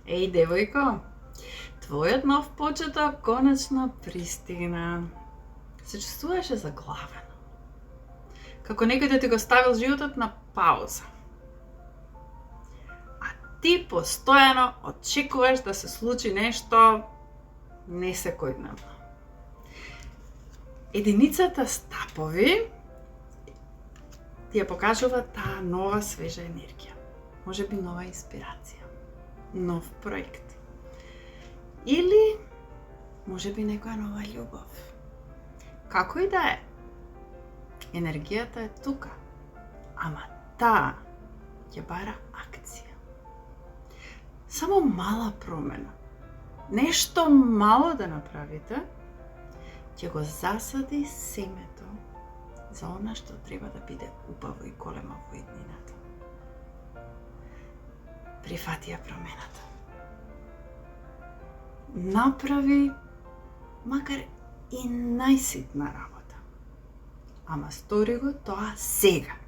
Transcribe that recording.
Еј, девојко, твојот нов почеток конечно пристигна. Се чувствуваше заглавено. Како некој да ти го ставил животот на пауза. А ти постојано очекуваш да се случи нешто несекојдневно. Единицата стапови ти ја покажува таа нова свежа енергија. Можеби нова инспирација, нов проект. Или можеби некоја нова љубов. Како и да е, енергијата е тука, ама таа ќе бара акција. Само мала промена, нешто мало да направите, ќе го засади семето за она што треба да биде убаво и големо во иднината. Прифати ја промената. Направи макар и најситна работа. Ама стори го тоа сега.